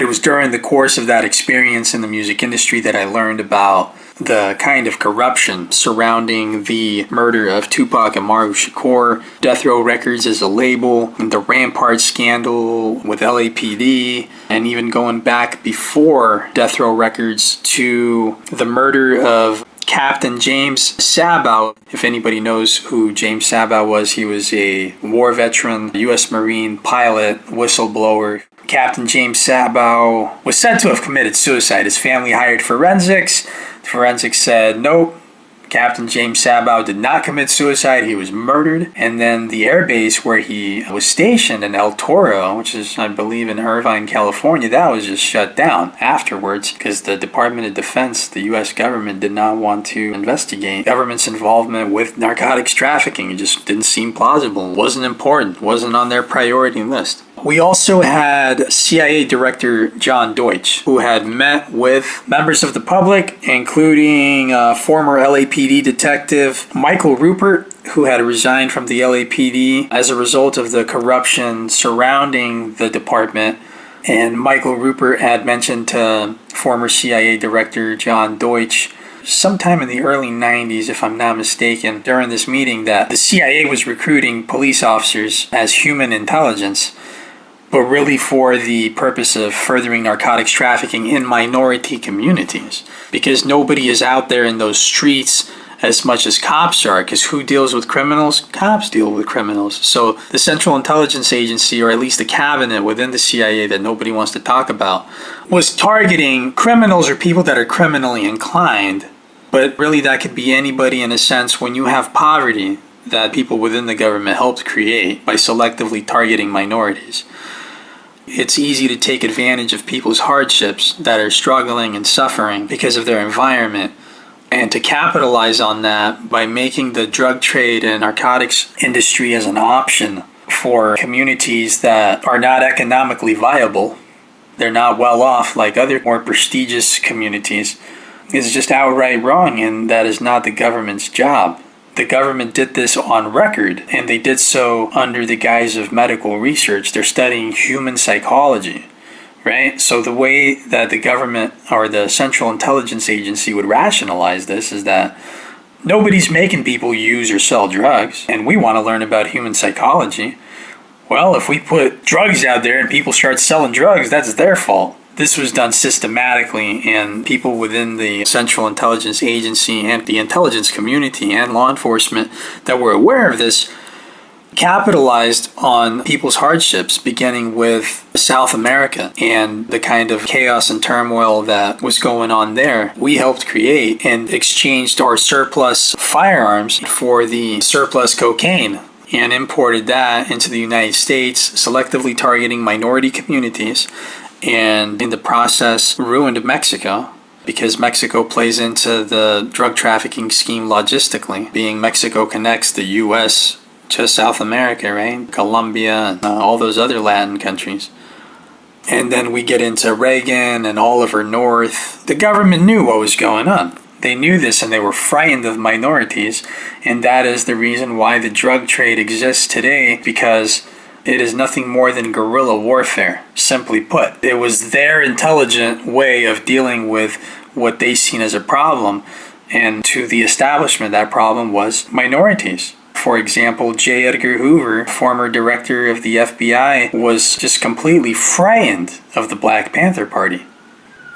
It was during the course of that experience in the music industry that I learned about the kind of corruption surrounding the murder of Tupac and Shakur, Death Row Records as a label, and the Rampart scandal with LAPD, and even going back before Death Row Records to the murder of Captain James Sabow. If anybody knows who James Sabow was, he was a war veteran, U.S. Marine pilot, whistleblower. Captain James Sabow was said to have committed suicide. His family hired forensics. The forensics said, nope, Captain James Sabow did not commit suicide. He was murdered. And then the airbase where he was stationed in El Toro, which is, I believe, in Irvine, California, that was just shut down afterwards because the Department of Defense, the U.S. government, did not want to investigate government's involvement with narcotics trafficking. It just didn't seem plausible. It wasn't important. It wasn't on their priority list. We also had CIA Director John Deutsch, who had met with members of the public, including former LAPD detective Michael Rupert, who had resigned from the LAPD as a result of the corruption surrounding the department. And Michael Rupert had mentioned to former CIA Director John Deutsch sometime in the early 90s, if I'm not mistaken, during this meeting that the CIA was recruiting police officers as human intelligence, but really for the purpose of furthering narcotics trafficking in minority communities. Because nobody is out there in those streets as much as cops are, because who deals with criminals? Cops deal with criminals. So the Central Intelligence Agency, or at least the cabinet within the CIA that nobody wants to talk about, was targeting criminals or people that are criminally inclined. But really that could be anybody in a sense when you have poverty that people within the government helped create by selectively targeting minorities. It's easy to take advantage of people's hardships that are struggling and suffering because of their environment, and to capitalize on that by making the drug trade and narcotics industry as an option for communities that are not economically viable. They're not well off like other more prestigious communities. Is just outright wrong, and that is not the government's job. The government did this on record, and they did so under the guise of medical research. They're studying human psychology, right? So the way that the government or the Central Intelligence Agency would rationalize this is that nobody's making people use or sell drugs, and we want to learn about human psychology. Well, if we put drugs out there and people start selling drugs, that's their fault. This was done systematically, and people within the Central Intelligence Agency and the intelligence community and law enforcement that were aware of this capitalized on people's hardships, beginning with South America and the kind of chaos and turmoil that was going on there. We helped create and exchanged our surplus firearms for the surplus cocaine and imported that into the United States, selectively targeting minority communities, and in the process ruined Mexico, because Mexico plays into the drug trafficking scheme logistically, being Mexico connects the U.S. to South America, right? Colombia and all those other Latin countries. And then we get into Reagan and Oliver North. The government knew what was going on. They knew this, and they were frightened of minorities, and that is the reason why the drug trade exists today, because it is nothing more than guerrilla warfare, simply put. It was their intelligent way of dealing with what they seen as a problem, and to the establishment, that problem was minorities. For example, J. Edgar Hoover, former director of the FBI, was just completely frightened of the Black Panther Party.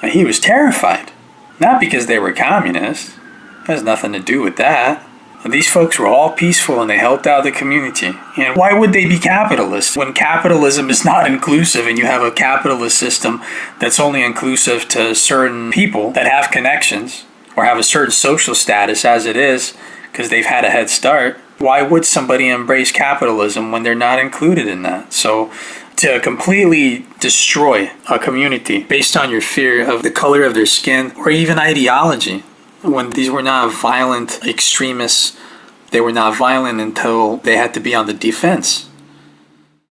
And he was terrified. Not because they were communists. It has nothing to do with that. These folks were all peaceful and they helped out the community. And why would they be capitalists when capitalism is not inclusive and you have a capitalist system that's only inclusive to certain people that have connections or have a certain social status as it is because they've had a head start? Why would somebody embrace capitalism when they're not included in that? So to completely destroy a community based on your fear of the color of their skin or even ideology, when these were not violent extremists, they were not violent until they had to be on the defense.